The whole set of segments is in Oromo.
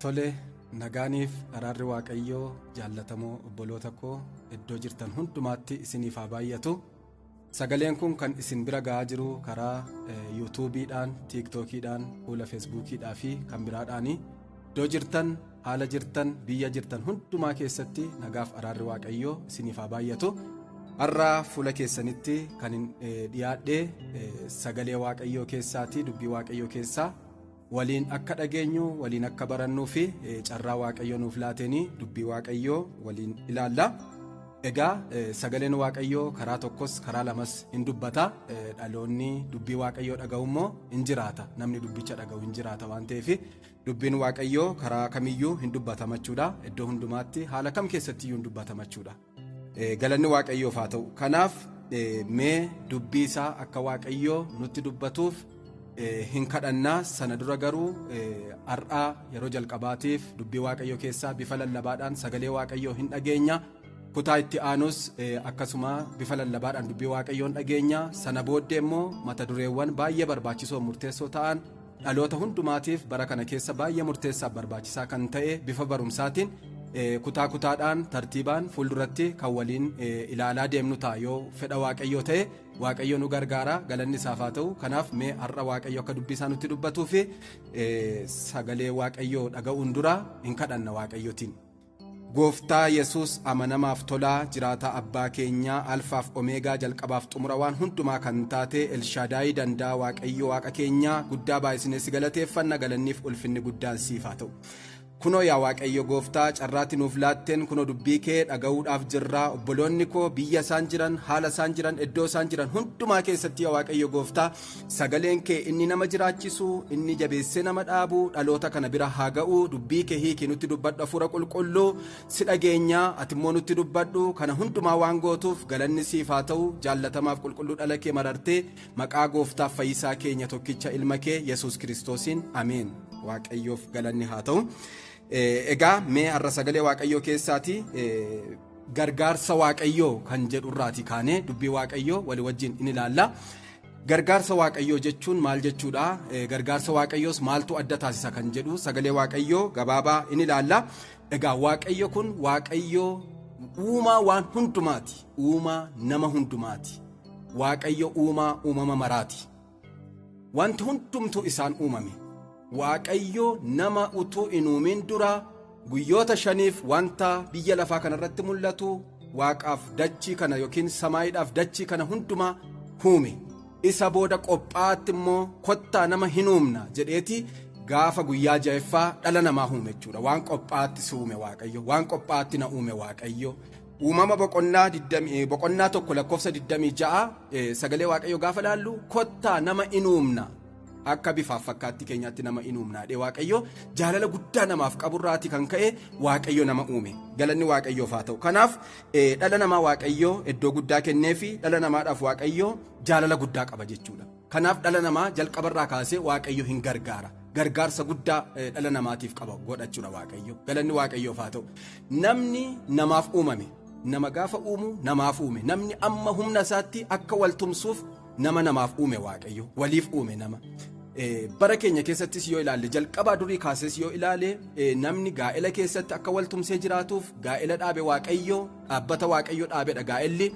Tole nagaaniif araarri Waaqayyoo jaallatamoo obboloota koo iddoo jirtan hundumaatti isiniif haa baay'atu. Sagaleen kun kan isin bira ga'aa jiru karaa YouTube'dhaan, TikTok'dhaan, fuula Facebook'dhaa fi kan biraadhaani. Iddoo jirtan, haala jirtan, biyya jirtan hundumaa keessatti nagaaf araarri Waaqayyoo isiniif haa baay'atu. Har'a fuula keessanitti kan dhiyaadhee sagalee Waaqayyoo keessaati, dubbii Waaqayyoo keessaa waliin akka dhageenyu, waliin akka barannuu fi carraa Waaqayyoo nuuf laatanii dubbii Waaqayyoo waliin ilaalla. Egaa sagaleen Waaqayyoo karaa tokkos karaa lamas hin dubbata. Dhaloonni dubbii Waaqayyoo dhaga'u immoo hin jiraata. Namni dubbicha dhaga'u hin jiraata waan ta'eef dubbiin Waaqayyoo karaa kamiyyuu hin dubbatamachuudha. Iddoo hundumaatti haala kam keessattiyyuu hin dubbatamachuudha. Galanni Waaqayyoof haa ta'u. Kanaaf mee dubbii isaa akka Waaqayyoo nutti dubbatuuf hin kadhannaa. Sana dura garuu har'aa yeroo jalqabaatiif dubbii Waaqayyoo keessaa bifa lallabaadhaan sagalee Waaqayyoo hin dhageenya. Kutaa itti aanus akkasuma bifa lallabaadhaan dubbii Waaqayyoon dhageenya. Sana booddee immoo mata dureewwan baay'ee barbaachisoo murteessoo ta'an dhaloota hundumaatiif bara kana keessa baay'ee murteessaaf barbaachisaa kan ta'e bifa barumsaatiin kutaa kutaadhaan tartiibaan fuulduratti kan waliin ilaalaa deemnu ta'a. Yoo fedha Waaqayyoo ta'e Waaqayyo nu gargaara, galanni isaaf haa ta'u. Kanaaf mee har'a Waaqayyo akka dubbii isaa nutti dubbatuu fi sagalee Waaqayyoo dhaga'uun dura hin kadhanna Waaqayyootiin. Gooftaa Yesuus amanamaaf tolaa, jiraataa abbaa keenyaa, alfaaf omeegaa, jalqabaaf xumura waan hundumaa kan taate Elshaadaayii danda'a Waaqayyo waaqa keenyaa, guddaa baay'isnee si galateeffanna. Galanniif ulfinni guddaan siif haa ta'u. Kunoo yaa Waaqayyo gooftaa, carraatti nuuf laatteen kunoo dubbii kee dhaga'uudhaaf jirra. Obboloonni koo biyya isaan jiran, haala isaan jiran, iddoo isaan jiran hundumaa keessatti yaa Waaqayyo gooftaa, sagaleen kee inni nama jiraachisu, inni jabeessee nama dhaabu dhaloota kana bira haa ga'u. Dubbii kee hiiki nutti dubbadhu, hafuura qulqulluu si dhageenyaa, ati immoo nutti dubbadhu. Kana hundumaa waan gootuuf galanni siif haa ta'u. Jaallatamaaf qulqulluu dhala kee marartee maqaa gooftaaf fayyisaa keenya tokkicha ilma kee Yesuus Kiristoosiin ameen. Waaqayyoof galanni haa ta'u. Egaa mee har'a sagalee Waaqayyoo keessaati gargaarsa Waaqayyoo kan jedhu irraati kaanee dubbii Waaqayyoo walii wajjin in ilaalla. Gargaarsa Waaqayyoo jechuun maal jechuudha? Gargaarsa Waaqayyoos maaltu adda taasisa kan jedhu sagalee Waaqayyoo gabaabaa in ilaalla. Egaa Waaqayyo kun Waaqayyoo uumaa waan hundumaati. Uumaa nama hundumaati. Waaqayyo uumaa uumama maraati. Wanti hundumtu isaan uumame. Waaqayyo nama utuu hin uumin dura guyyoota 5 wanta biyya lafaa kanarratti mul'atu waaqaaf dachii kana yookiin samaayiidhaaf dachii kana hundumaa uume. Isa booda qophaatti immoo kottaa nama hin uumna jedheeti gaafa guyyaa 6ffaa dhala namaa uume jechuudha. Waan qophaatti si uume Waaqayyo, waan qophaatti na uume Waaqayyo. Uumama boqonnaa 1 lakkoofsa 26 sagalee Waaqayyo gaafa laallu kottaa nama hin uumna. Akka bifaaf fakkaatti keenyaatti nama hin uumnaadhe Waaqayyo jaalala guddaa namaaf qaburraati kan ka'e Waaqayyo nama uume. Galanni Waaqayyoof haa ta'u. Kanaaf dhala namaa Waaqayyo iddoo guddaa kenneefi dhala namaadhaaf Waaqayyo jaalala guddaa qaba jechuudha. Kanaaf dhala namaa jalqabarraa kaasee Waaqayyo hin gargaara. Gargaarsa guddaa dhala namaatiif qaba godhachuudha Waaqayyo. Galanni Waaqayyoof haa ta'u. Namni namaaf uumame. Nama gaafa uumu namaaf uume. Namni amma humna isaatti akka waltumsuuf namaaf uume Waaqayyo. Waliif uume nama. Bara keenya keessattis yoo ilaalle jalqabaa durii kaases yoo ilaalle namni gaa'ela keessatti akka waltumsee jiraatuuf gaa'ela dhaabe Waaqayyo, dhaabbata Waaqayyo dhaabedha gaa'elli.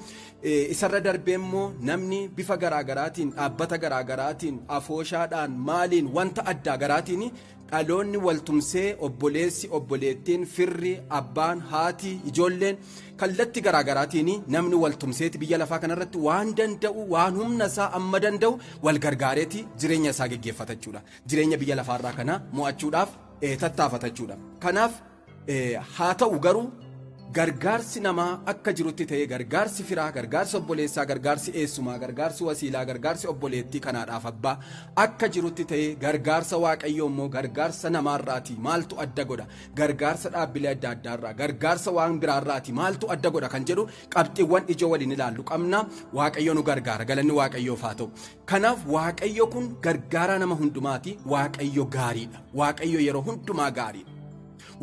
Isarra darbee immoo namni bifa garaagaraatiin dhaabbata garaagaraatiin afooshaadhaan maaliin wanta addaa garaatiin dhaloonni waltumsee obboleessi obboleettiin firri abbaan haati ijoolleen kallatti garaagaraatiin namni waltumseeti biyya lafaa kanarratti waan danda'u waan humna isaa amma danda'u wal gargaareeti jireenya isaa geggeeffatachuudha. Jireenya biyya lafaarraa kana mo'achuudhaaf tattaafatachuudha. Kanaaf haa ta'u garuu gargaarsi namaa akka jirutti ta'ee gargaarsi firaa, gargaarsi obboleessaa, gargaarsi eessumaa, gargaarsi wasiilaa, gargaarsi obboleettii kanaadhaaf abbaa akka jirutti ta'ee gargaarsa Waaqayyoo immoo gargaarsa namaarraati maaltu adda godha? Gargaarsa dhaabbilee adda addaarraa, gargaarsa waan biraarraati maaltu adda godha kan jedhu qabxiiwwan ijoo waliin ilaallu qabna. Waaqayyo nu gargaara. Galanni Waaqayyoof haa ta'u. Kanaaf Waaqayyo kun gargaara nama hundumaati. Waaqayyo gaariidha. Waaqayyo yeroo hundumaa gaariidha.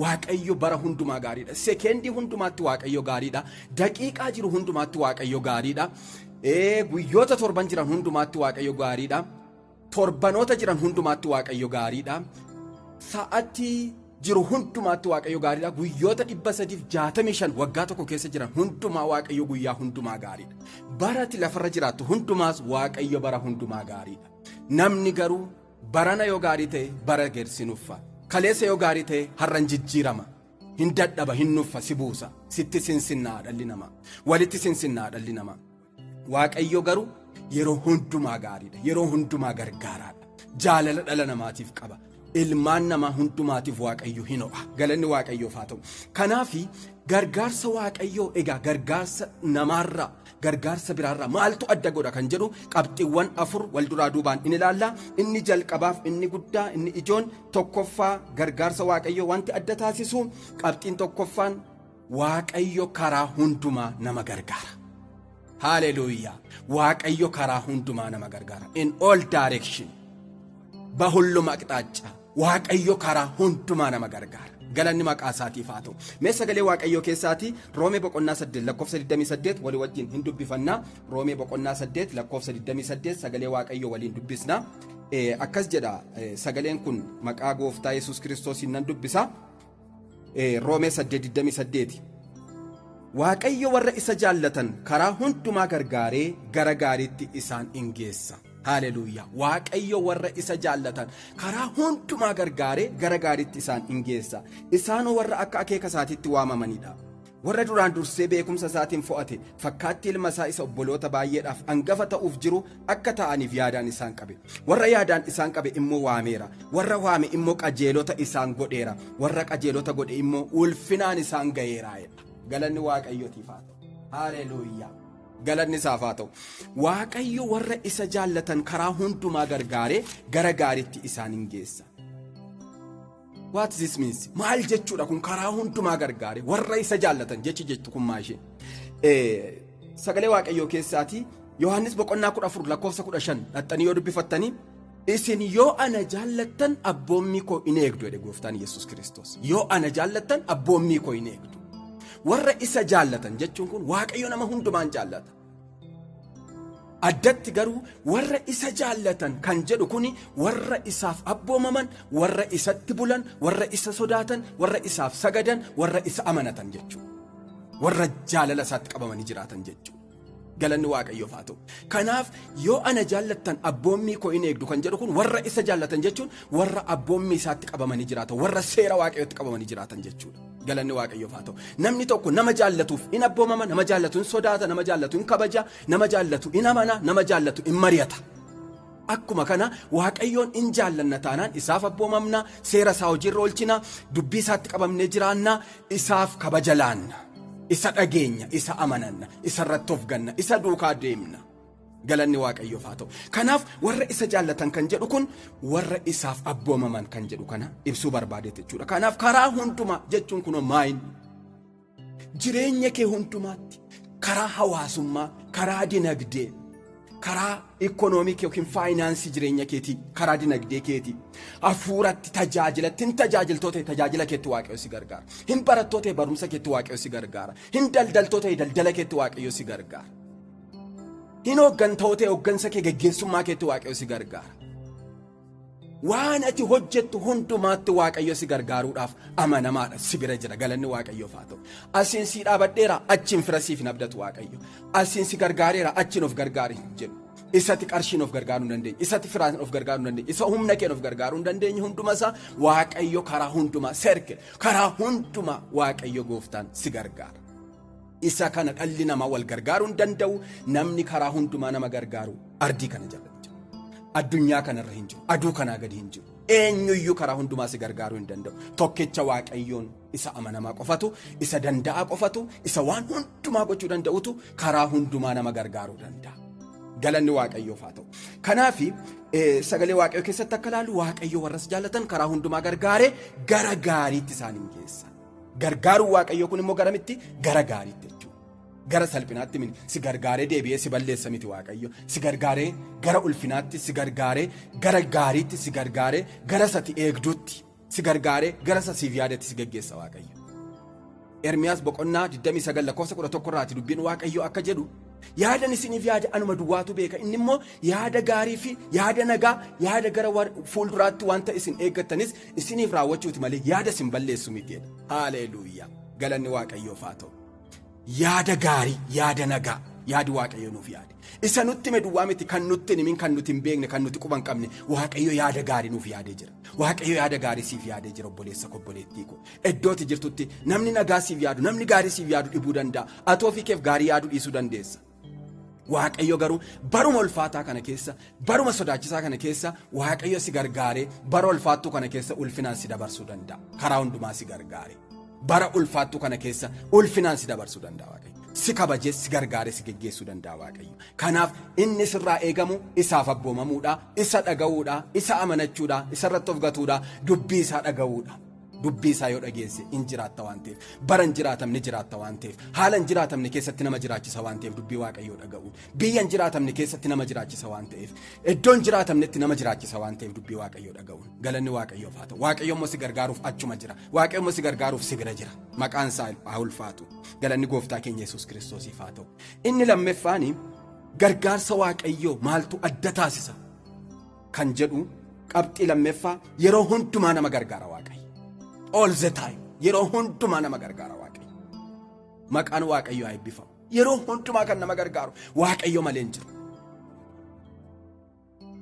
Waaqayyo bara hundumaa gaariidha. Sekeendii hundumaatti Waaqayyo gaariidha. Daqiiqaa jiru hundumaatti Waaqayyo gaariidha. Guyyoota 7 jiran hundumaatti Waaqayyo gaariidha. Torbanoota jiran hundumaatti Waaqayyo gaariidha. Sa'atii jiru hundumaatti waaqayyo gaariidha. Guyyoota 365 waggaa tokko keessa jiran hundumaa waaqayyo guyyaa hundumaa gaariidha. Barati lafarra jiraattu hundumaas waaqayyo bara hundumaa gaariidha. Namni garuu barana yoo gaarii ta'e bara gersinuffa. Kaleessa yoo gaarii ta'e har'an jijjiirama. Hin dadhaba, hin nuffa, si buusa. Sitti sinsinnaa dhalli namaa. Walitti sinsinnaa dhalli namaa. Waaqayyo garuu yeroo hundumaa gaariidha. Yeroo hundumaa gargaaraadha. Jaalala dhala namaatiif qaba. Ilmaan namaa hundumaatiif waaqayyo hin ho'a. Galanni waaqayyoof haa ta'u. Kanaafi gargaarsa waaqayyoo egaa gargaarsa namaarraa gargaarsa biraarraa maaltu adda godha kan jedhu qabxiiwwan 4 wal duraa duubaan in ilaalla. Inni jalqabaaf, inni guddaa, inni ijoon tokkoffaa gargaarsa waaqayyoo wanti adda taasisu qabxiin tokkoffaan waaqayyo karaa hundumaa nama gargaara. Haleluuyaa! Waaqayyo karaa hundumaa nama gargaara. In all direction. Bahulluma aqxaacha waaqayyo karaa hundumaa nama gargaara. Galanni maqaa isaatiif haa ta'u. Mee sagalee waaqayyoo keessaati Roomee boqonnaa 8 lakkoofsa 28 walii wajjin hin dubbifannaa. Roomee boqonnaa 8 lakkoofsa 28 sagalee waaqayyoo waliin dubbisna. Akkas jedha sagaleen kun maqaa gooftaa Yesuus Kiristoosiin nan dubbisa. Roomee 8:28 waaqayyo warra isa jaallatan karaa hundumaa gargaaree gara gaariitti isaan in geessa. Haleluuyaa! Waaqayyo warra isa jaallatan karaa hundumaa gargaaree gara gaariitti isaan in geessa. Isaan warra akka akeeka isaatiitti waamamanidha. Warra duraan dursee beekumsa isaatiin fo'ate fakkaattii ilma isaa isa obboloota baay'eedhaaf hangafa ta'uuf jiru akka ta'aniif yaadaan isaan qabe. Warra yaadaan isaan qabe immoo waameera. Warra waame immoo qajeelota isaan godheera. Warra qajeelota godhe immoo ulfinaan isaan ga'eera. Galanni waaqayyootiif haa ta'u. Haleluuyaa! Galanni isaaf haa ta'u. Waaqayyo warra isa jaallatan karaa hundumaa gargaaree gara gaariitti isaan in geessa. What this means? Maal jechuudha kun karaa hundumaa gargaaree warra isa jaallatan jettu kun maashee. Sagalee waaqayyoo keessaati Yohaannis boqonnaa 14 lakkoofsa 15 dhaxxanii yoo dubbifattanii isin yoo ana jaallattan abboommii koo in eegdu jedhe gooftaan Yesuus Kiristoos. Yoo ana jaallattan abboommii koo in eegdu. Warra isa jaallatan jechuun kun waaqayyo nama hundumaan jaallata. Addatti garuu warra isa jaallatan kan jedhu kuni warra isaaf abboomaman, warra isatti bulan, warra isa sodaatan, warra isaaf sagadan, warra isa amanatan jechuudha. Warra jaalala isaatti qabamanii jiraatan jechuudha. Galanni waaqayyoof haa ta'u. Kanaaf yoo ana jaallattan abboommii koo in eegdu kan jedhu kun warra isa jaallatan jechuun warra abboommii isaatti qabamanii jiraatan, warra seera waaqayyootti qabamanii jiraatan jechuudha. Galanni waaqayyoof haa ta'u. Namni tokko nama jaallatuuf in abboomama, nama jaallatu in sodaata, nama jaallatu in kabaja, nama jaallatu in amana, nama jaallatu in mari'ata. Akkuma kana waaqayyoon in jaallanna taanaan isaaf abboomamna, seera isaa hojiirra oolchina, dubbii isaatti qabamnee jiraanna, isaaf kabaja laanna. Isa dhageenya, isa amananna, isa irratti of ganna, isa duukaa deemna. Galanni waaqayyoof haa ta'u. Kanaaf warra isa jaallatan kan jedhu kun warra isaaf abboomaman kan jedhu kana ibsuu barbaadeet jechuudha. Kanaaf karaa hundumaa jechuun kun maayin jireenya kee hundumaatti karaa hawaasummaa, karaa dinagdee, karaa ikoonoomii yookiin faayinaansii jireenya keetii, karaa dinagdee keetii, hafuuratti tajaajilatti hin tajaajiltoota tajaajila keetti waaqayyo si gargaara. Hin barattoota barumsa keetti waaqayyo si gargaara. Hin daldaltoota daldala keetti waaqayyo si gargaara. Hin hooggantoota hooggansa kee geggeessummaa keetti waaqayyo si gargaara. Waan ati hojjettu hundumaatti waaqayyo si gargaaruudhaaf amanamaadha. Si bira jira. Galanni waaqayyoof haa ta'u. Asiin si dhaabadheera achiin fira siif hin abdatu waaqayyo. Asiin si gargaareera achiin of gargaari hin jedhu. Isatti qarshiin of gargaaruu hin dandeenye. Isatti firaan of gargaaruu hin dandeenye. Isa humna keen of gargaaruu hin dandeenye hunduma isaa waaqayyo karaa hundumaa serke karaa hundumaa waaqayyo gooftaan si gargaara. Isa kana dhalli namaa wal gargaaruu hin danda'u. Namni karaa hundumaa nama gargaaru ardii kana jala jira. Addunyaa kanarra hin jiru. Aduu kanaa gadi hin jiru. Eenyuyyuu karaa hundumaa si gargaaruu hin danda'u. Tokkicha waaqayyoon isa amanamaa qofatu, isa danda'a qofatu, isa waan hundumaa gochuu danda'utu karaa hundumaa nama gargaaruu danda'a. Galanni waaqayyoof haa ta'u. Kanaaf sagalee waaqayyoo keessatti akka ilaalu waaqayyo warra isa jaallatan karaa hundumaa gargaaree gara gaariitti isaan hin geessa. Gargaaruu waaqayyoo kun immoo garamitti gara gaariitti jechuudha. Gara salphinaatti miti si gargaaree deebi'ee si balleessa miti waaqayyo. Si gargaaree gara ulfinaatti, si gargaaree gara gaariitti, si gargaaree gara sati eegduutti, si gargaaree gara siif yaadetti si geggeessa waaqayyo. Ermiyaas boqonnaa 29 lakkoofsa 11 irraati dubbiin waaqayyo akka jedhu Yaadan isiniif yaada anuma duwwaatu beeka. Inni immoo yaada gaarii fi yaada nagaa, yaada gara fuulduraatti wanta isin eeggattanis isiniif raawwachuuti malee yaada isin balleessu miti. Haleluuyaa. Galanni Waaqayyoof haa ta'u. Yaada gaarii, yaada nagaa, yaadi Waaqayyo nuuf yaade. Isa nutti meduwwaa miti, kan nutti himin, kan nuti hin beekne, kan nuti quban qabne. Waaqayyo yaada gaarii nuuf yaadee jira. Waaqayyo yaada gaarii siif yaadee jira obboleessa obboleettii ko. Iddootti jirtutti namni nagaa siif yaadu, namni gaarii siif yaadu dhibuu danda'a. Ati ofii keef gaarii yaaduu dhiisuu dandeessa. Waaqayyo garuu baruma ulfaataa kana keessa, baruma sodaachisaa kana keessa Waaqayyo si gargaaree bara ulfaattuu kana keessa ulfinaan si dabarsuu danda'a. Karaa hundumaa si gargaaree bara ulfaattuu kana keessa ulfinaan si dabarsuu danda'a Waaqayyo. Si kabajee si gargaaree si geggeessuu danda'a Waaqayyo. Kanaaf inni sirraa eegamu isaaf abboomamuudha, isa dhaga'uudha, isa amanachuudha, isa irratti of gatuudha, dubbii isaa dhaga'uudha. Dubbii isaa yoo dhageesse in jiraatta waan ta'eef, bara hin jiraatamne jiraatta waan ta'eef, haala hin jiraatamne keessatti nama jiraachisa waan ta'eef dubbii Waaqayyoo dhaga'uun, biyya hin jiraatamne keessatti nama jiraachisa waan ta'eef, iddoo hin jiraatamnetti nama jiraachisa waan ta'eef dubbii Waaqayyoo dhaga'uun. Galanni Waaqayyoof haa ta'u. Waaqayyo immoo si gargaaruuf achuma jira. Waaqayyo immoo si gargaaruuf si bira jira. Maqaan isaa haa ulfaatu. Galanni Gooftaa keenya Yesuus Kiristoosiif haa ta'u. Inni lammeffaani gargaarsa Waaqayyoo maaltu adda taasisa kan jedhu qabxii lammeeffaa yeroo hundumaa nama gargaara Waaqayyo. All the time. Yeroo hundumaa nama gargaara Waaqayyo. Maqaan Waaqayyoo haa eebbifamu. Yeroo hundumaa kan nama gargaaru Waaqayyo malee hin jiru.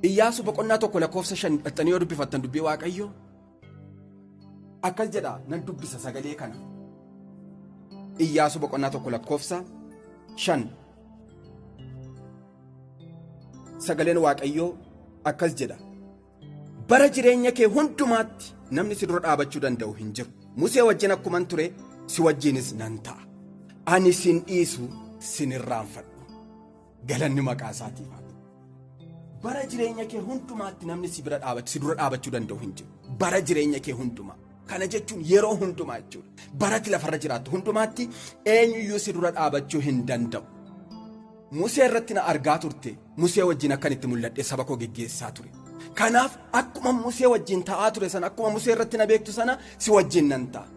Iyyaasu boqonnaa 1:5 dhattanii yoo dubbifattan dubbii Waaqayyoo akkas jedha. Nan dubbisa sagalee kana. Iyyaasu boqonnaa 1:5 sagaleen Waaqayyoo akkas jedha. Bara jireenya kee hundumaatti namni si dura dhaabachuu danda'u hin jiru. Musee wajjin akkuman ture si wajjinis nan ta'a. Ani sin dhiisu sin irraanfadhu. Galanni maqaa isaatiif haa ta'u. Bara jireenya kee hundumaatti namni si dura dhaabachuu danda'u hin jiru. Bara jireenya kee hundumaa. Kana jechuun yeroo hundumaa jechuudha. Baratti lafarra jiraattu hundumaatti eenyuyyuu si dura dhaabachuu hin danda'u. Musee irratti na argaa turte. Musee wajjin akkanitti mul'adhe saba koo geggeessaa ture. Kanaaf akkuma Musee wajjin ta'aa ture sana, akkuma Musee irratti na beektu sana si wajjin nan ta'a.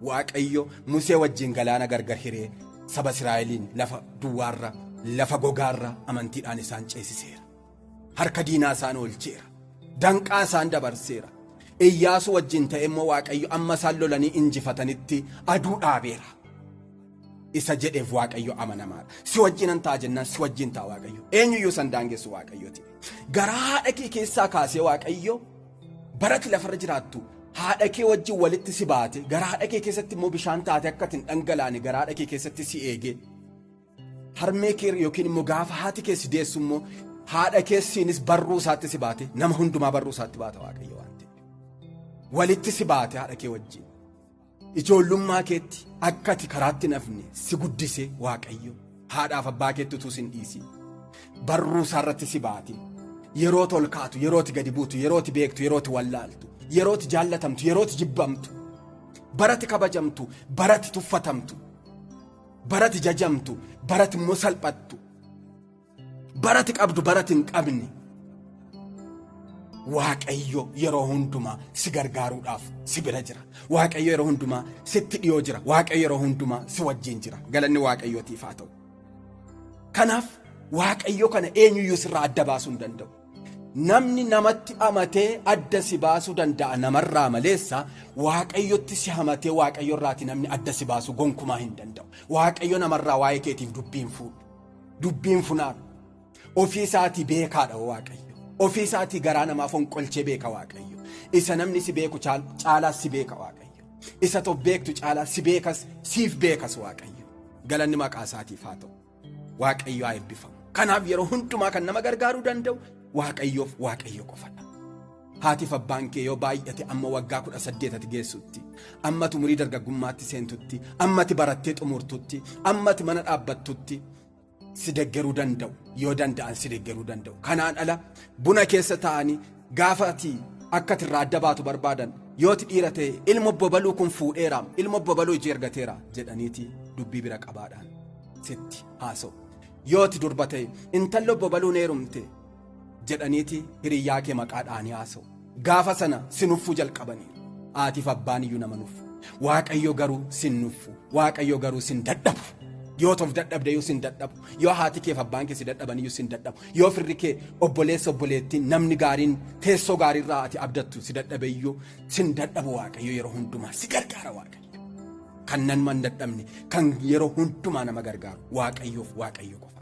Waaqayyo Musee wajjin galaana gargar hiree saba Israa'eliin lafa duwwaarra, lafa gogaarra amantiidhaan isaan ceesiseera. Harka diinaa isaan oolcheera. Danqaa isaan dabarseera. Iyyaasu wajjin ta'e immoo Waaqayyo amma isaan lolanii injifatanitti aduu dhaabeera. Isa jedheef Waaqayyo amanamaadha. Si wajjin nan ta'a jennaan si wajjin ta'a Waaqayyo. Eenyuyyuu san daangessu Waaqayyooti. Garaa haadha kee keessaa kaasee Waaqayyo baratti lafarra jiraattu haadha kee wajjin walitti si baate, garaa haadha kee keessatti immoo bishaan taate akka ittiin dhangalaane garaa haadha kee keessatti si eege. Harmee kee yookiin immoo gaafa haati kee si deessu immoo haadha keessiinis barruu isaatti si baate, nama hundumaa barruu isaatti baata Waaqayyo waan ta'eef. Walitti si baate haadha kee wajjin. Ijoollummaa keetti akka ati karaatti nafne si guddise Waaqayyo. Haadhaaf abbaa keetti utuu sin dhiisi. Barruu isaarratti si baate. Yeroo ol kaatu, yeroo gadi buutu, yeroo beektu, yeroo wallaaltu, yeroo jaallatamtu, yeroo jibbamtu, baratti kabajamtu, baratti tuffatamtu, baratti jajamtu, baratti immoo salphattu, baratti qabdu, baratti hin qabne. Waaqayyo yeroo hundumaa si gargaaruudhaaf si bira jira. Waaqayyo yeroo hundumaa sitti dhiyoo jira. Waaqayyo yeroo hundumaa si wajjin jira. Galanni Waaqayyootiif haa ta'u. Kanaaf Waaqayyo kana eenyuyyuu sirraa adda baasuu hin danda'u. Namni namatti amatee adda si baasuu danda'a namarraa maleessa Waaqayyotti si hamatee Waaqayyo irraati namni adda si baasuu gonkumaa hin danda'u. Waaqayyo namarraa waa'ee keetiif dubbiin fuudhu. Dubbiin funaanu. Ofii isaatii beekaadha Waaqayyo. Ofii isaatii garaa namaa fonqolchee beeka Waaqayyo. Isa namni si beeku caalaas si beeka Waaqayyo. Isa tokko beektu caalaas si beekas siif beekas Waaqayyo. Galanni maqaa isaatiif haa ta'u. Waaqayyo haa eebbifamu. Kanaaf yeroo hundumaa kan nama gargaaruu danda'u Waaqayyoof Waaqayyo qofadha. Haatiif abbaan kee yoo baay'ate amma waggaa 18 ati geessutti, amma umurii dargaggummaatti seentutti, amma ati barattee xumurtutti, amma ati mana dhaabbattutti si deeggaruu danda'u. Yoo danda'an si deeggaruu danda'u. Kanaan ala buna keessa taa'anii gaafa ati akka ati irraa adda baatu barbaadan yoo ati dhiira ta'e ilma bobaluu kun fuudheera, ilma bobaluu iji ergateera jedhaniiti dubbii bira qabaadhaan sitti haasa'u. Yoo ati durba ta'e intallo bobaluu neerumte jedhaniiti hiriyyaa kee maqaadhaan haasa'u. Gaafa sana si nuffuu jalqabanii haatiif abbaan iyyuu nama nuffu. Waaqayyo garuu sin nuffu. Waaqayyo garuu sin dadhabu. yoo of dadhabde yoo sin dadhabu, yoo haati kee fi abbaan kee si dadhaban yoo sin dadhabu, yoo firri kee obboleessa obboleettiin namni gaariin teessoo gaariirraa ati abdattu si dadhabe iyyuu sin dadhabu Waaqayyo yeroo hundumaa si gargaara Waaqayyo. Kan nama hin dadhabne kan yeroo hundumaa nama gargaaru Waaqayyoof Waaqayyo qofa.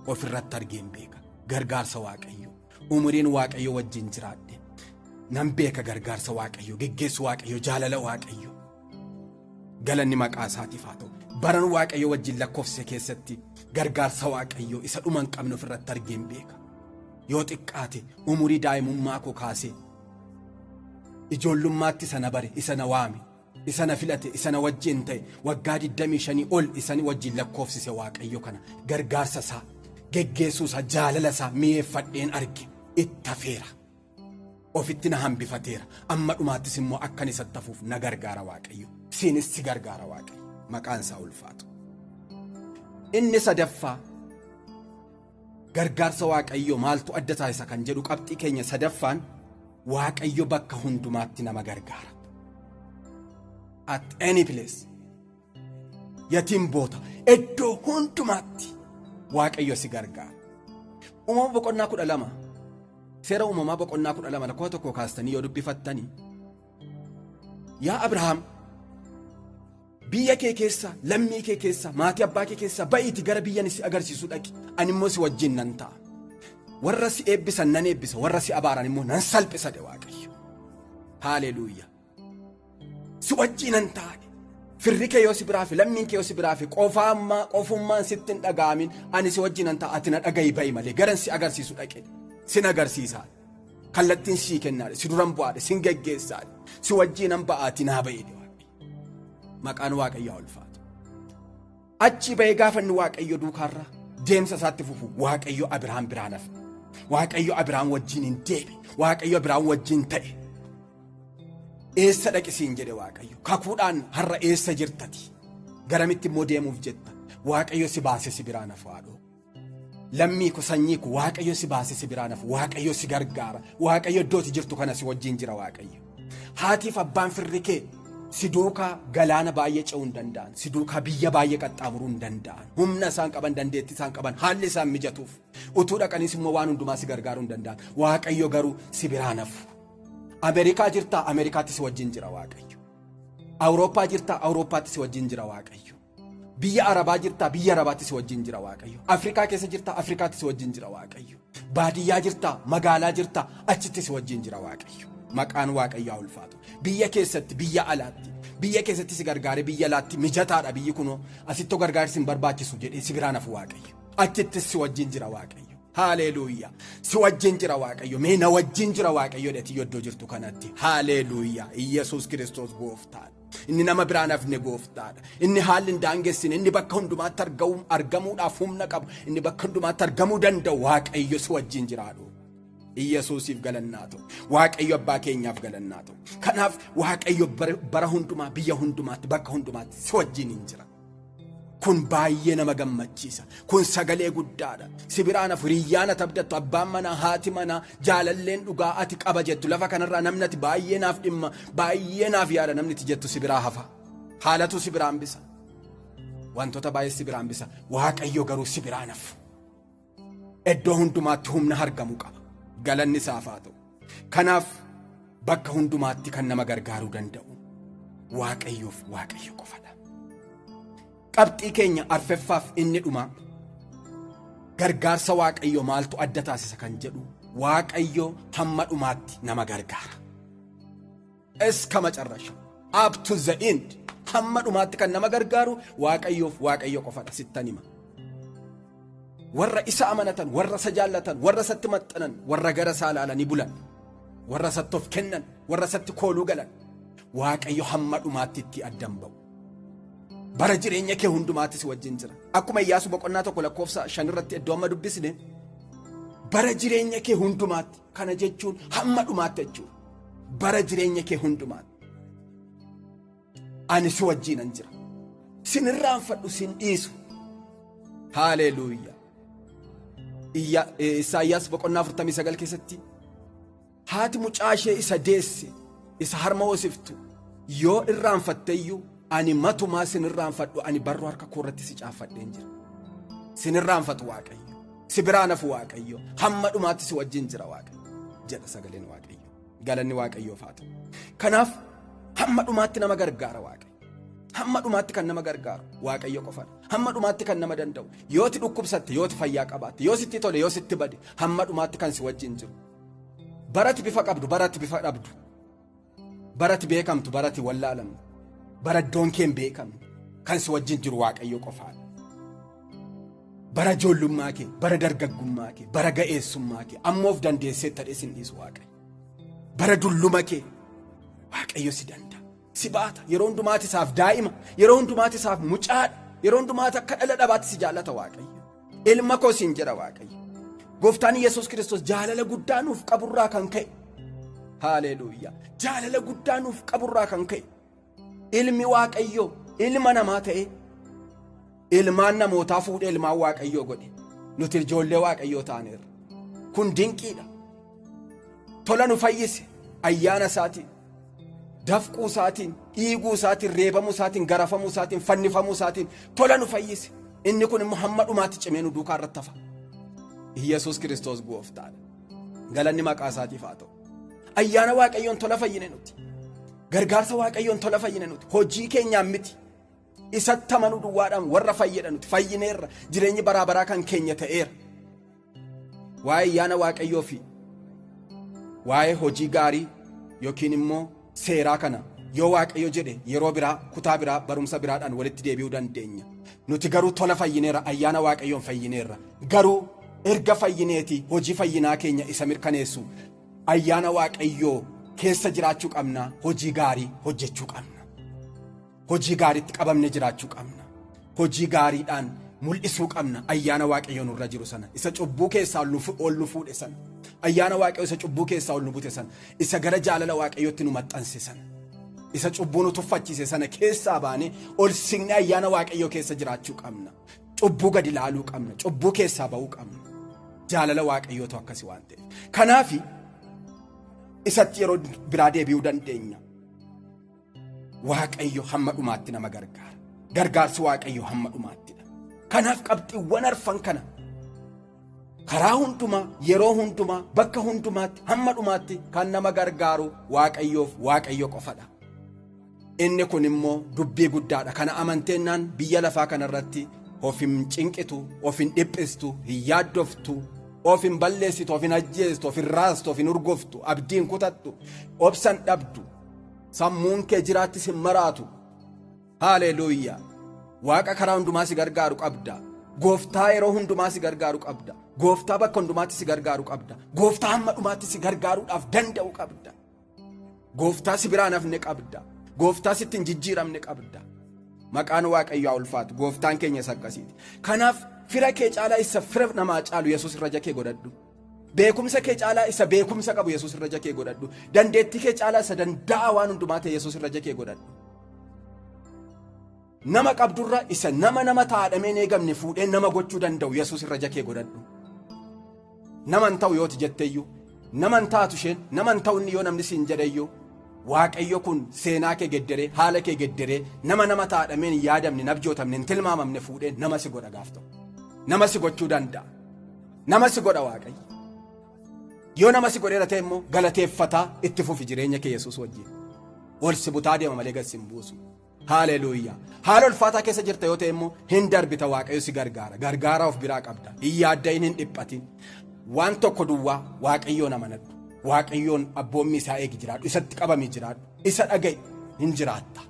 Ofirratti argeen beeka gargaarsa Waaqayyo. Umuriin Waaqayyo wajjin jiraadhe nan beeka gargaarsa Waaqayyo, geggeessu Waaqayyo, jaalala Waaqayyo. Galanni maqaa isaatiif haa ta'u. Baran Waaqayyo wajjin lakkoofse keessatti gargaarsa Waaqayyo isa dhuma hin qabne ofirratti argeen beeka. Yoo xiqqaate umurii daa'imummaa koo kaasee ijoollummaatti isa na bare, isa na waame, isa na filate, isa na wajjin ta'e waggaa 25 ol isa wajjin lakkoofsise Waaqayyo kana gargaarsa isaa, geggeessuu isaa, jaalala isaa mi'eeffadheen arge itti hafeera. Ofitti na hambifateera. Amma dhumaattis immoo akkan isatti hafuuf na gargaara Waaqayyo. Siinis si gargaara Waaqayyo. Maqaan isaa ulfaatu. Inni sadaffaa gargaarsa Waaqayyo maaltu adda taasisa kan jedhu qabxii keenya sadaffaan Waaqayyo bakka hundumaatti nama gargaara. At any place. Yatiin boota iddoo hundumaatti Waaqayyo si gargaara. Uumama boqonnaa 12 seera uumamaa boqonnaa 12 lakkoo tokko kaastanii yoo dubbifattanii yaa Abrahaam biyya kee keessa, lammii kee keessa, maatii abbaa kee keessa ba'iiti gara biyyan si agarsiisu dhaqi. Ani immoo si wajjin nan ta'a. Warra si eebbisan nan eebbisa, warra si abaaran immoo nan salphisa de Waaqayyo. Haalleluuyaa. Si wajjin nan ta'a. Firri kee yoo si biraa fi lammiin kee yoo si biraa fi qofummaan sitti hin dhaga'amin ani si wajjin nan ta'a. Ati na dhaga'i ba'i malee garan si agarsiisu dhaqe. Sin agarsiisaa. Kallattiin sii kennaadhe, si duran bu'aadhe, sin geggeessaadhe. Si wajjin nan ba'aati naa ba'e. Maqaan Waaqayyaa ulfaatu. Achi ba'ee gaafa inni Waaqayyo duukaarra deemsa isaatti fufu Waaqayyo Abrahaam biraan hafe. Waaqayyo Abrahaam wajjin hin deebi. Waaqayyo Abrahaam wajjin ta'e. Eessa dhaqisiin jedhe Waaqayyo. Kakuudhaan har'a eessa jirtati? Garamitti immoo deemuuf jetta? Waaqayyo si baase si biraan hafu haadhoo. Lammii ko sanyii ko Waaqayyo si baase si biraan hafu. Waaqayyo si gargaara. Waaqayyo iddooti jirtu kana si wajjin jira Waaqayyo. Haatiif abbaan firri kee si duukaa galaana baay'ee ce'uu hin danda'an, si duukaa biyya baay'ee qaxxaamuruu hin danda'an, humna isaan qaban, dandeettii isaan qaban, haalli isaan mijatuuf utuu dhaqaniis immoo waan hundumaa si gargaaruu hin danda'an. Waaqayyo garuu si biraan hafu. Ameerikaa jirtaa, Ameerikaatti si wajjin jira Waaqayyo. Awurooppaa jirtaa, Awurooppaatti si wajjin jira Waaqayyo. Biyya Arabaa jirtaa, biyya Arabaatti si wajjin jira Waaqayyo. Afrikaa keessa jirtaa, Afrikaatti si wajjin jira Waaqayyo. Baadiyyaa jirtaa, magaalaa jirtaa, achitti si wajjin jira Waaqayyo. Maqaan Waaqayyaa ulfaatu. Biyya keessatti, biyya alaatti, biyya keessatti si gargaare, biyya alaatti mijataadha biyyi kunoo asittoo gargaarsi hin barbaachisu jedhee si biraan hafu Waaqayyo. Achittis si wajjin jira Waaqayyo. Haalleluuyaa. Si wajjin jira Waaqayyo. Mee na wajjin jira Waaqayyo dheetii yoddoo jirtu kanatti. Haalleluuyaa. Iyesuus Kiristoos gooftaadha. Inni nama biraan hafne gooftaadha. Inni haalli hin daangessine, inni bakka hundumaatti argamuudhaaf humna qabu, inni bakka hundumaatti argamuu danda'u Waaqayyo si wajjin jiraadhu. Iyesuusiif galannaa ta'u. Waaqayyo abbaa keenyaaf galannaa ta'u. Kanaaf Waaqayyo bara hundumaa, biyya hundumaatti, bakka hundumaatti si wajjin hin jira. Kun baay'ee nama gammachiisa. Kun sagalee guddaadha. Si biraan hafu hiriyyaan ati abdattu, abbaan manaa, haati manaa, jaalalleen dhugaa ati qaba jettu lafa kanarraa namni ati baay'ee naaf dhimma, baay'ee naaf yaada namni ati jettu si biraa hafa. Haalatu si biraan bisa. Wantoota baay'ee si biraan bisa. Waaqayyo garuu si biraan hafu. Iddoo hundumaatti humna argamuu qaba. Galanni isaaf haa ta'u. Kanaaf bakka hundumaatti kan nama gargaaruu danda'u Waaqayyoof Waaqayyo qofadha. Qabxii keenya arfeffaaf inni dhuma gargaarsa Waaqayyo maaltu adda taasisa kan jedhu Waaqayyo hamma dhumaatti nama gargaara. Eska macarrasha up to the end hamma dhumaatti kan nama gargaaru Waaqayyoof Waaqayyo qofadha sittan hima. Warra isa amanatan, warra isa jaallatan, warra isatti maxxanan, warra gara isaa ilaalanii bulan, warra isatti of kennan, warra isatti kooluu galan Waaqayyo hamma dhumaatti itti addan ba'u. Bara jireenya kee hundumaatti si wajjin jira. Akkuma Iyyaasuu boqonnaa 1:5 irratti iddoo amma dubbisne bara jireenya kee hundumaatti kana jechuun hamma dhumaatti jechuudha. Bara jireenya kee hundumaatti ani si wajjinan jira. Sin irraanfadhu, sin dhiisu. Haalleluuyaa. Isaayyaas boqonnaa 49 keessatti haati mucaa ishee isa deesse isa harma hoosiftu yoo irraanfatteeyyuu ani matumaa sinirraanfadhu ani barruu harka koorratti si caafadheen jira. Sinirraanfatu Waaqayyo. Si biraa nafu Waaqayyo. Hamma dhumaatti si wajjin jira Waaqayyo. Jedha sagaleen Waaqayyo. Galanni Waaqayyoof haa ta'u. Kanaaf hamma dhumaatti nama gargaara Waaqayyo. Hamma dhumaatti kan nama gargaaru Waaqayyo qofadha. Hamma dhumaatti kan nama danda'u. Yooti dhukkubsatte, yooti fayyaa qabaatte, yoo sitti tole, yoo sitti bade, hamma dhumaatti kan si wajjin jiru. Barati bifa qabdu, barati bifa dhabdu. Barati beekamtu, barati wallaalamtu. Bara iddoon kee hin beekamne kan si wajjin jiru Waaqayyo qofaadha. Bara ijoollummaa kee, bara dargaggummaa kee, bara ga'eessummaa kee, ammoof dandeessee ta'ee sin dhiisu Waaqayyo. Bara dulluma kee Waaqayyo si danda'a. Si baata. Yeroo hundumaatti isaaf daa'ima, yeroo hundumaatti isaaf mucaadha, yeroo hundumaatti akka dhala dhabaatti si jaallata Waaqayyo. Ilma koo siin jedha Waaqayyo. Gooftaan Yesuus Kiristoos jaalala guddaa nuuf qaburraa kan ka'e. Haaleluyyaa. Jaalala guddaa nuuf qaburraa kan ka'e. Ilmi Waaqayyo ilma namaa ta'e. Ilmaan namootaa fuudhee ilmaan Waaqayyoo godhe. Nuti ijoollee Waaqayyoo taaneerra. Kun dinqiidha. Tola nu fayyise ayyaana isaatiin, dafquu isaatiin, dhiiguu isaatiin, reebamuu isaatiin, garafamuu isaatiin, fannifamuu isaatiin tola nu fayyise. Inni kun immoo hamma dhumaatti cimee nu duukaa irratti hafa. Yesuus Kiristoos gooftaadha. Galanni maqaa isaatiif haa ta'u. Ayyaana Waaqayyoon tola fayyine nuti. Gargaarsa Waaqayyoon tola fayyine nuti. Hojii keenyaan miti. Isatti amanuu duwwaadhaan warra fayyada nuti. Fayyineerra. Jireenyi baraa baraa kan keenya ta'eera. Waa'ee ayyaana Waaqayyoo fi waa'ee hojii gaarii yookiin immoo seeraa kana yoo Waaqayyo jedhe yeroo biraa, kutaa biraa, barumsa biraadhaan walitti deebi'uu dandeenya. Nuti garuu tola fayyineerra, ayyaana Waaqayyoon fayyineerra. Garuu erga fayyineeti hojii fayyinaa keenya isa mirkaneessu ayyaana Waaqayyoo keessa jiraachuu qabna. Hojii gaarii hojjechuu qabna. Hojii gaariitti qabamne jiraachuu qabna. Hojii gaariidhaan mul'isuu qabna. Ayyaana Waaqayyoo nurra jiru sana, isa cubbuu keessaa ol nu fuudhe sana, ayyaana Waaqayyoo isa cubbuu keessaa ol nu bute sana, isa gara jaalala Waaqayyootti nu maxxanse sana, isa cubbuu nu tuffachiise sana keessaa baanee ol siqnee ayyaana Waaqayyoo keessa jiraachuu qabna. Cubbuu gadi ilaaluu qabna. Cubbuu keessaa ba'uu qabna. Jaalala Waaqayyootu akkasi waan ta'eef. Kanaafi isatti yeroo biraa deebi'uu dandeenya. Waaqayyo hamma dhumaatti nama gargaara. Gargaarsi Waaqayyo hamma dhumaattidha. Kanaaf qabxiiwwan arfan kana karaa hundumaa, yeroo hundumaa, bakka hundumaatti, hamma dhumaatti kan nama gargaaru Waaqayyoof Waaqayyo qofadha. Inni kun immoo dubbii guddaadha. Kana amanteennaan biyya lafaa kanarratti of hin cinqitu, of hin dhiphistu, hin yaaddoftu, of hin balleessitu, of hin ajjeestu, of hin raastu, of hin urgoftu, abdiin kutattu, obsan dhabdu, sammuun kee jiraattis hin maraatu. Haaleluyyaa. Waaqa karaa hundumaa si gargaaru qabda. Gooftaa yeroo hundumaa si gargaaru qabda. Gooftaa bakka hundumaatti si gargaaru qabda. Gooftaa hamma dhumaatti si gargaaruudhaaf danda'u qabda. Gooftaa si biraan hafne qabda. Gooftaa sitti hin jijjiiramne qabda. Maqaan Waaqayyoo ulfaatu. Gooftaan keenya isa akkasiiti. Kanaaf fira kee caalaa isa fira namaa caalu Yesuus irra jakee godhadhu. Beekumsa kee caalaa isa beekumsa qabu Yesuus irra jakee godhadhu. Dandeettii kee caalaa isa danda'a waan hundumaa ta'e Yesuus irra jakee godhadhu. Nama qabdurra isa nama taadhameen eegamne fuudhee nama gochuu danda'u Yesuus irra jakee godhadhu. Nama hin ta'u yooti jetteeyyuu, nama hin taatu isheen, nama hin ta'u inni yoo namni siin jedheeyyuu, Waaqayyo kun seenaa kee gedderee, haala kee gedderee, nama taadhameen hin yaadamne, nabjootamne, hin tilmaamamne fuudhee nama si godha gaaf ta'u. Nama si gochuu danda'a. Nama si godha Waaqayyo. Yoo nama si godheera ta'e immoo galateeffataa itti fufi jireenya kee Yesuus wajjin. Ol si butaa deema malee gad si hin buusu. Haaleluyyaa. Haala ulfaataa keessa jirta yoo ta'e immoo hin darbita. Waaqayyo si gargaara. Gargaara of biraa qabda. Hin yaaddayin, hin dhiphatin. Waan tokko duwwaa Waaqayyoon amanadhu. Waaqayyoon abboommii isaa eegi jiraadhu. Isatti qabamii jiraadhu. Isa dhaga'i hin jiraatta.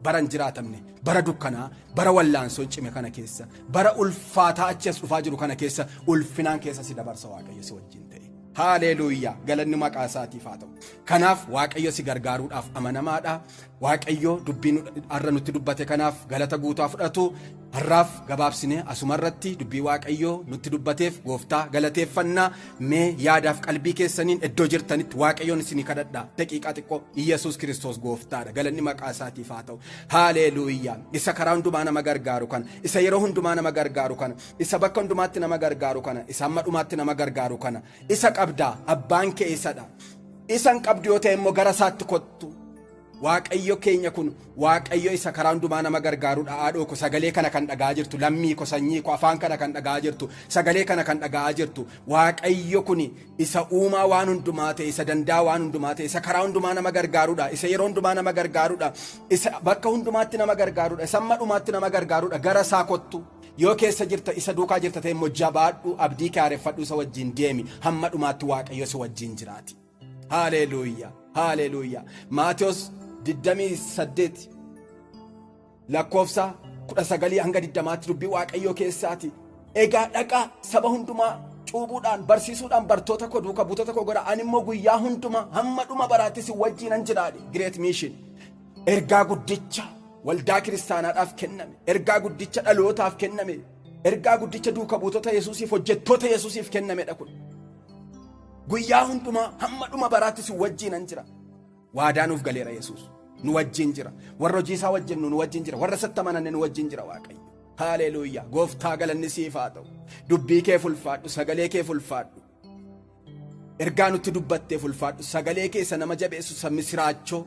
Bara hin jiraatamne, bara dukkanaa, bara wallaansoo cime kana keessa, bara ulfaataa achi as dhufaa jiru kana keessa ulfinaan keessa si dabarsa Waaqayyo si wajjin ta'e. Haaleluyyaa. Galanni maqaa isaatiif haa ta'u. Kanaaf Waaqayyo si gargaaruudhaaf amanamaadha. Waaqayyo dubbii har'a nutti dubbate kanaaf galata guutuu fudhatu. Har'aaf gabaabsine asumarratti dubbii Waaqayyo nutti dubbateef Gooftaa galateeffannaa. Mee yaadaaf qalbii keessaniin iddoo jirtanitti Waaqayyoon isinii kadhadhaa. Daqiiqaa xiqqoo Yesuus Kiristoos Gooftaadha. Galanni maqaa isaatiif haa ta'u. Haaleluyyaa. Isa karaa hundumaa nama gargaaru kana, isa yeroo hundumaa nama gargaaru kana, isa bakka hundumaatti nama gargaaru kana, isa hamma dhumaatti nama gargaaru kana, isa qabdaa. Abbaan kee isadha. Isan qabdu yoo ta'e immoo gara isaatti kottu. Waaqayyo keenya kun Waaqayyo isa karaa hundumaa nama gargaarudha. Haadhoo ko sagalee kana kan dhagaa jirtu, lammii ko sanyii ko afaan kana kan dhagaa jirtu, sagalee kana kan dhagaa jirtu, Waaqayyo kun isa uumaa waan hundumaa ta'e, isa danda'a waan hundumaa ta'e, isa karaa hundumaa nama gargaarudha, isa yeroo hundumaa nama gargaarudha, isa bakka hundumaatti nama gargaarudha, isa amma dhumaatti nama gargaarudha. Gara isaa kottu. Yoo keessa jirta isa duukaa jirta ta'e immoo jabaadhu, abdii kaareffadhu, isa wajjin deemi. Hamma dhumaatti Waaqayyo si wajjin jiraati. Haleluuyaa, haleluuyaa. Maatiyos 28 lakkoofsa 19 hanga 20 dubbii Waaqayyoo keessaati. Egaa dhaqaa saba hundumaa cuubuudhaan barsiisuudhaan bartoota koo duukaa buutota koo godha. Ani immoo guyyaa hundumaa hamma dhuma baraatti si wajjinan jiraadhe. Great mission. Ergaa guddicha waldaa kiristaanaadhaaf kenname, ergaa guddicha dhalootaaf kenname, ergaa guddicha duuka buutota Yesuusiif hojjettoota Yesuusiif kennamedha kun. Guyyaa hundumaa hamma dhuma baraatti si wajjinan jira. Waadaa nuuf galeera Yesuus. Nu wajjin jira. Warra hojii isaa wajjin nu wajjin jira. Warra isatti amananne nu wajjin jira Waaqayyo. Haleluuyaa. Gooftaa galanni siif haa ta'u. Dubbii kee fulfaadhu, sagalee kee fulfaadhu. Ergaa nutti dubbattee fulfaadhu. Sagalee keessa nama jabeessu isa misiraachoo,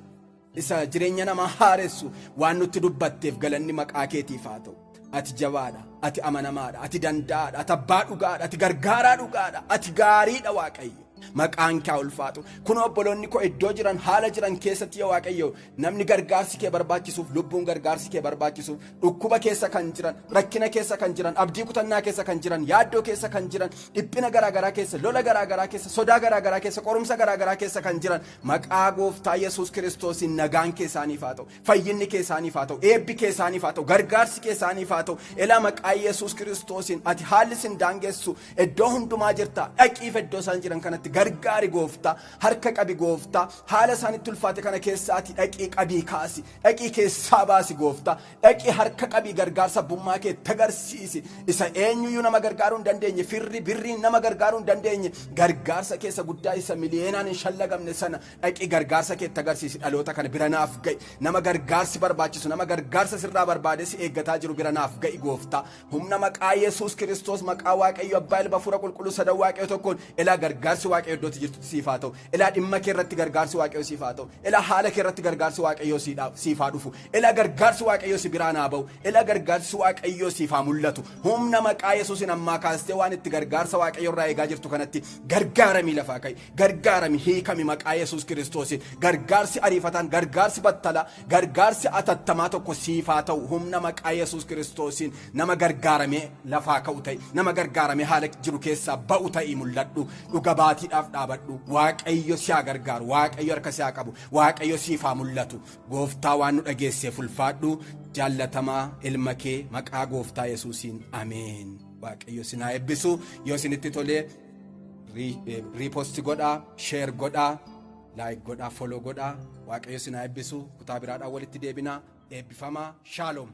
isa jireenya nama haaressu waan nutti dubbatteef galanni maqaa keetiif haa ta'u. Ati jabaadha, ati amanamaadha, ati danda'aadha, ati abbaa dhugaadha, ati gargaaraa dhugaadha, ati gaariidha Waaqayyo. Maqaan kee ulfaatu. Kun obboloonni koo iddoo jiran haala jiran keessatti yaa Waaqayyo, namni gargaarsi kee barbaachisuuf, lubbuun gargaarsi kee barbaachisuuf, dhukkuba keessa kan jiran, rakkina keessa kan jiran, abdii kutannaa keessa kan jiran, yaaddoo keessa kan jiran, dhiphina garaagaraa keessa, lola garaagaraa keessa, sodaa garaagaraa keessa, qorumsa garaagaraa keessa kan jiran, maqaa gooftaa Yesuus Kiristoosiin nagaan kee isaaniif haa ta'u, fayyinni kee isaaniif haa ta'u, eebbi kee isaaniif haa ta'u, gargaarsi kee isaaniif haa ta'u. Elaa maqaa Yesuus Kiristoosiin ati haalli sin daangessu iddoo hundumaa jirta. Dhaqiif iddoo isaan jiran kanatti gargaari gooftaa, harka qabi gooftaa. Haala isaanitti ulfaate kana keessaati dhaqii qabii kaasi, dhaqii keessaa baasi gooftaa, dhaqii harka qabii gargaarsa abbummaa kee tagarsiisi. Isa eenyuyyuu nama gargaaruu hin dandeenye, firri birriin nama gargaaruu hin dandeenye, gargaarsa keessa guddaa isa miliyeenaan hin shallagamne sana dhaqii gargaarsa kee tagarsiisi. Dhaloota kana bira naaf ga'i. Nama gargaarsi barbaachisu, nama gargaarsa sirraa barbaade si eeggataa jiru bira naaf ga'i gooftaa. Humna maqaa Yesuus Kiristoos, maqaa Waaqayyo Abbaa Ilma Hafuura Qulqulluu sadan Waaqayyo tokkoon elaa gargaarsi Waaqayyo iddootti jirtutti siif haa ta'u. Elaa dhimma kee irratti gargaarsi Waaqayyo siif haa ta'u. Elaa haala kee irratti gargaarsi Waaqayyo siif haa dhufu. Elaa gargaarsi Waaqayyo si biraan haa ba'u. Elaa gargaarsi Waaqayyo siif haa mul'atu. Humna maqaa Yesuusin ammaa kaastee waan itti gargaarsa Waaqayyo irraa eegaa jirtu kanatti gargaaramii lafaa ka'i. Gargaaramii hiikami maqaa Yesuus Kiristoosiin. Gargaarsi ariifataan, gargaarsi battalaa, gargaarsi atattamaa tokko siif haa ta'u. Humna maqaa Yesuus Kiristoosiin nama gargaaramee lafaa ka'u ta'i, nama gargaaramee haala jiru keessaa ba'u ta'i mul'adhu. Dhuga baatiidhaaf dhaabadhu. Waaqayyo si haa gargaaru, Waaqayyo harka si haa qabu, Waaqayyo siif haa mul'atu. Gooftaa waan nu dhageesseef ulfaadhu. Jaallatamaa ilma kee maqaa gooftaa Yesuusiin ameen. Waaqayyo sin haa eebbisu. Yoo isinitti tolee riiposti godhaa, sheer godhaa, laayik godhaa, foloo godhaa. Waaqayyo sin haa eebbisu. Kutaa biraadhaan walitti deebinaa. Eebbifamaa. Shaaloom.